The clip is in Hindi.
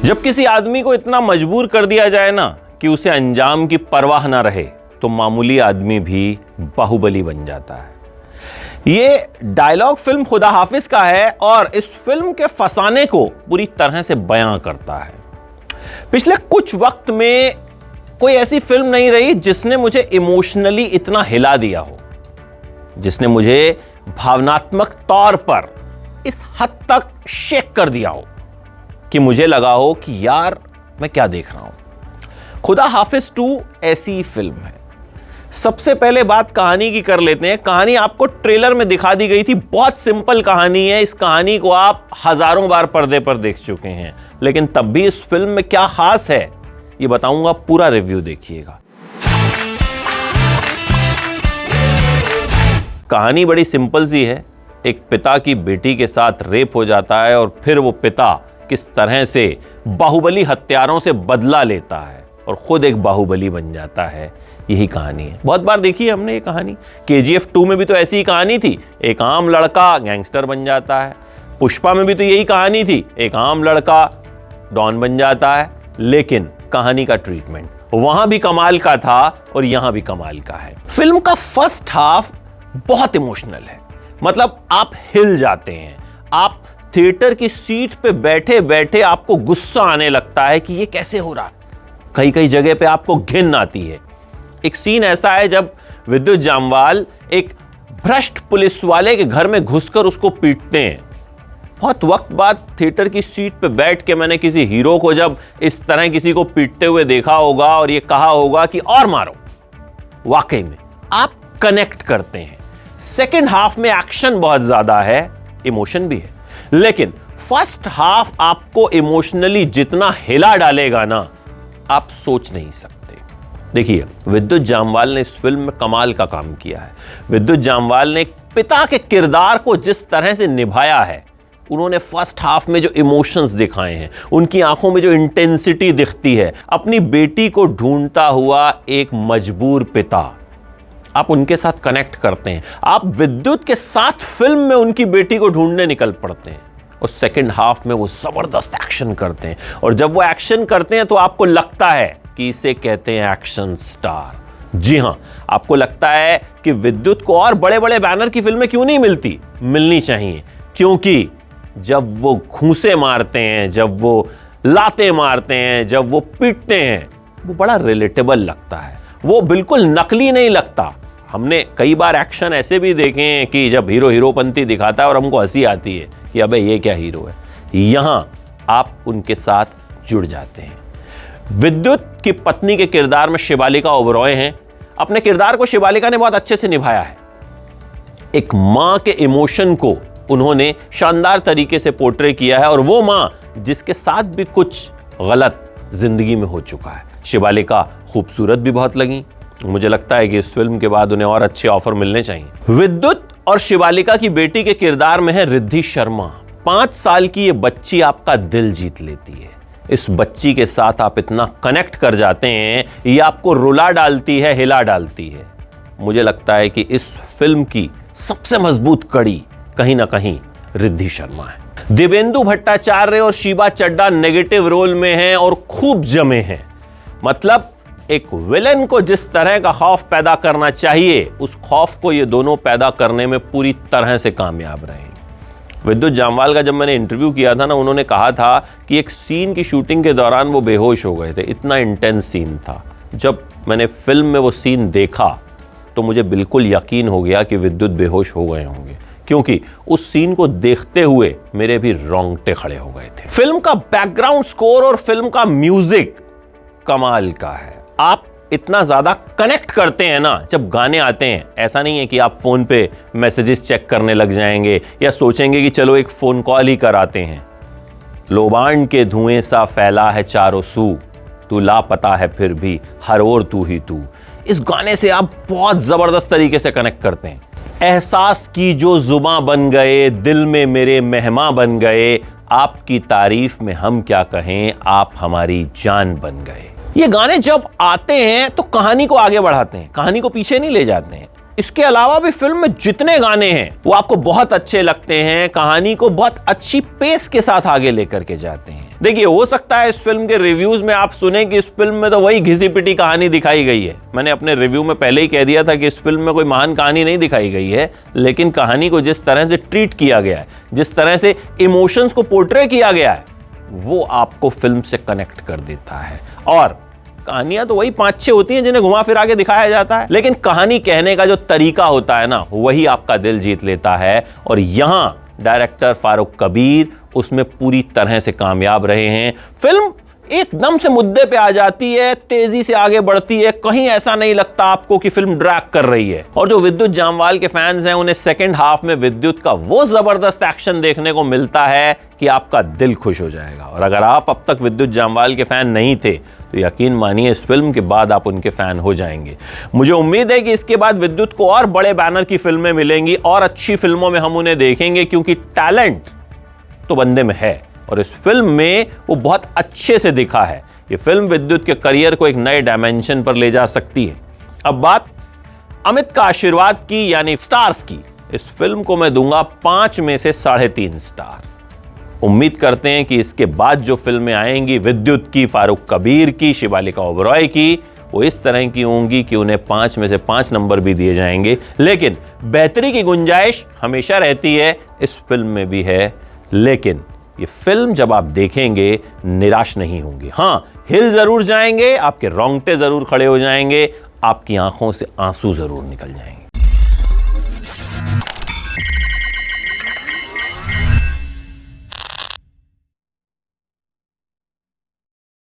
जब किसी आदमी को इतना मजबूर कर दिया जाए ना कि उसे अंजाम की परवाह ना रहे, तो मामूली आदमी भी बाहुबली बन जाता है। ये डायलॉग फिल्म खुदा हाफिज का है और इस फिल्म के फसाने को पूरी तरह से बयां करता है। पिछले कुछ वक्त में कोई ऐसी फिल्म नहीं रही जिसने मुझे इमोशनली इतना हिला दिया हो, जिसने मुझे भावनात्मक तौर पर इस हद तक शेक कर दिया हो कि मुझे लगा हो कि यार मैं क्या देख रहा हूं। खुदा हाफिज 2 ऐसी फिल्म है। सबसे पहले बात कहानी की कर लेते हैं। कहानी आपको ट्रेलर में दिखा दी गई थी। बहुत सिंपल कहानी है। इस कहानी को आप हजारों बार पर्दे पर देख चुके हैं, लेकिन तब भी इस फिल्म में क्या खास है ये बताऊंगा। पूरा रिव्यू देखिएगा। कहानी बड़ी सिंपल सी है। एक पिता की बेटी के साथ रेप हो जाता है और फिर वो पिता किस तरह से बाहुबली हत्यारों से बदला लेता है और खुद एक बाहुबली बन जाता है। यही कहानी है। बहुत बार देखी है हमने ये कहानी। KGF 2 में भी तो ऐसी ही कहानी थी। एक आम लड़का गैंगस्टर बन जाता है। पुष्पा में भी तो यही कहानी थी। एक आम लड़का डॉन बन जाता है। लेकिन कहानी का ट्रीटमेंट वहां भी कमाल का था और यहां भी कमाल का है। फिल्म का फर्स्ट हाफ बहुत इमोशनल है। मतलब आप हिल जाते हैं। आप थिएटर की सीट पे बैठे बैठे आपको गुस्सा आने लगता है कि ये कैसे हो रहा है। कई कई जगह पे आपको घिन आती है। एक सीन ऐसा है जब विद्युत जामवाल एक भ्रष्ट पुलिस वाले के घर में घुसकर उसको पीटते हैं। बहुत वक्त बाद थिएटर की सीट पे बैठ के मैंने किसी हीरो को जब इस तरह किसी को पीटते हुए देखा होगा और ये कहा होगा कि और मारो, वाकई में आप कनेक्ट करते हैं। सेकेंड हाफ में एक्शन बहुत ज्यादा है, इमोशन भी है, लेकिन फर्स्ट हाफ आपको इमोशनली जितना हिला डालेगा ना, आप सोच नहीं सकते। देखिए, विद्युत जामवाल ने इस फिल्म में कमाल का काम किया है। विद्युत जामवाल ने एक पिता के किरदार को जिस तरह से निभाया है, उन्होंने फर्स्ट हाफ में जो इमोशंस दिखाए हैं, उनकी आंखों में जो इंटेंसिटी दिखती है, अपनी बेटी को ढूंढता हुआ एक मजबूर पिता, आप उनके साथ कनेक्ट करते हैं। आप विद्युत के साथ फिल्म में उनकी बेटी को ढूंढने निकल पड़ते हैं और सेकंड हाफ में वो जबरदस्त एक्शन करते हैं। और जब वो एक्शन करते हैं तो आपको लगता है कि इसे कहते हैं एक्शन स्टार। जी हां, आपको लगता है कि विद्युत को और बड़े बड़े बैनर की फिल्में क्यों नहीं मिलती? मिलनी चाहिए, क्योंकि जब वो घूंसे मारते हैं, जब वो लाते मारते हैं, जब वो पीटते हैं, वो बड़ा रिलेटेबल लगता है। वो बिल्कुल नकली नहीं लगता। हमने कई बार एक्शन ऐसे भी देखे हैं कि जब हीरो हीरोपंती दिखाता है और हमको हंसी आती है कि अबे ये क्या हीरो है। यहां आप उनके साथ जुड़ जाते हैं। विद्युत की पत्नी के किरदार में शिवालिका ओबरॉय हैं। अपने किरदार को शिवालिका ने बहुत अच्छे से निभाया है। एक मां के इमोशन को उन्होंने शानदार तरीके से पोर्ट्रे किया है और वो मां जिसके साथ भी कुछ गलत जिंदगी में हो चुका है। शिवालिका खूबसूरत भी बहुत लगी। मुझे लगता है कि इस फिल्म के बाद उन्हें और अच्छे ऑफर मिलने चाहिए। विद्युत और शिवालिका की बेटी के किरदार में है रिद्धि शर्मा। 5 साल की ये बच्ची आपका दिल जीत लेती है। इस बच्ची के साथ आप इतना कनेक्ट कर जाते हैं, ये आपको रुला डालती है, हिला डालती है। मुझे लगता है कि इस फिल्म की सबसे मजबूत कड़ी कहीं ना कहीं रिद्धि शर्मा है। दिव्येंदु भट्टाचार्य और शीबा चड्ढा नेगेटिव रोल में हैं और खूब जमे हैं। मतलब एक विलेन को जिस तरह का खौफ पैदा करना चाहिए, उस खौफ को ये दोनों पैदा करने में पूरी तरह से कामयाब रहे। विद्युत जामवाल का जब मैंने इंटरव्यू किया था ना, उन्होंने कहा था कि एक सीन की शूटिंग के दौरान वो बेहोश हो गए थे। इतना इंटेंस सीन था। जब मैंने फिल्म में वो सीन देखा तो मुझे बिल्कुल यकीन हो गया कि विद्युत बेहोश हो गए होंगे, क्योंकि उस सीन को देखते हुए मेरे भी रोंगटे खड़े हो गए थे। फिल्म का बैकग्राउंड स्कोर और फिल्म का म्यूजिक कमाल का है। आप इतना ज्यादा कनेक्ट करते हैं ना जब गाने आते हैं। ऐसा नहीं है कि आप फोन पे मैसेजेस चेक करने लग जाएंगे या सोचेंगे कि चलो एक फोन कॉल ही कराते हैं। लोबान के धुएं सा फैला है चारों सू, तू लापता है फिर भी हर ओर तू ही तू। इस गाने से आप बहुत जबरदस्त तरीके से कनेक्ट करते हैं। एहसास की जो जुबां बन गए, दिल में मेरे मेहमां बन गए, आपकी तारीफ में हम क्या कहें, आप हमारी जान बन गए। ये गाने जब आते हैं तो कहानी को आगे बढ़ाते हैं, कहानी को पीछे नहीं ले जाते हैं। इसके अलावा भी फिल्म में जितने गाने हैं वो आपको बहुत अच्छे लगते हैं, कहानी को बहुत अच्छी पेस के साथ आगे लेकर के जाते हैं। देखिए, हो सकता है इस फिल्म के रिव्यूज में आप सुने कि इस फिल्म में तो वही घिसी पिटी कहानी दिखाई गई है। मैंने अपने रिव्यू में पहले ही कह दिया था कि इस फिल्म में कोई महान कहानी नहीं दिखाई गई है, लेकिन कहानी को जिस तरह से ट्रीट किया गया है, जिस तरह से इमोशंस को पोर्ट्रे किया गया है, वो आपको फिल्म से कनेक्ट कर देता है। और कहानियां तो वही 5-6 होती हैं जिन्हें घुमा फिरा के दिखाया जाता है, लेकिन कहानी कहने का जो तरीका होता है ना, वही आपका दिल जीत लेता है। और यहां डायरेक्टर फारूक कबीर उसमें पूरी तरह से कामयाब रहे हैं। फिल्म एकदम से मुद्दे पे आ जाती है, तेजी से आगे बढ़ती है, कहीं ऐसा नहीं लगता आपको कि फिल्म ड्रैग कर रही है। और जो विद्युत जामवाल के फैंस हैं, उन्हें सेकंड हाफ में विद्युत का वो जबरदस्त एक्शन देखने को मिलता है कि आपका दिल खुश हो जाएगा। और अगर आप अब तक विद्युत जामवाल के फैन नहीं थे तो यकीन मानिए इस फिल्म के बाद आप उनके फैन हो जाएंगे। मुझे उम्मीद है कि इसके बाद विद्युत को और बड़े बैनर की फिल्में मिलेंगी और अच्छी फिल्मों में हम उन्हें देखेंगे, क्योंकि टैलेंट तो बंदे में है और इस फिल्म में वो बहुत अच्छे से दिखा है। ये फिल्म विद्युत के करियर को एक नए डायमेंशन पर ले जा सकती है। अब बात अमित का आशीर्वाद की, यानी स्टार्स की। इस फिल्म को मैं दूंगा 5 में से 3.5 स्टार। उम्मीद करते हैं कि इसके बाद जो फिल्में आएंगी विद्युत की, फारूक कबीर की, शिवालिका ओबरॉय की, वो इस तरह की होंगी कि उन्हें 5 में से 5 नंबर भी दिए जाएंगे। लेकिन बेहतरी की गुंजाइश हमेशा रहती है, इस फिल्म में भी है। लेकिन ये फिल्म जब आप देखेंगे निराश नहीं होंगे। हाँ, हिल जरूर जाएंगे, आपके रोंगटे जरूर खड़े हो जाएंगे, आपकी आंखों से आंसू जरूर निकल जाएंगे।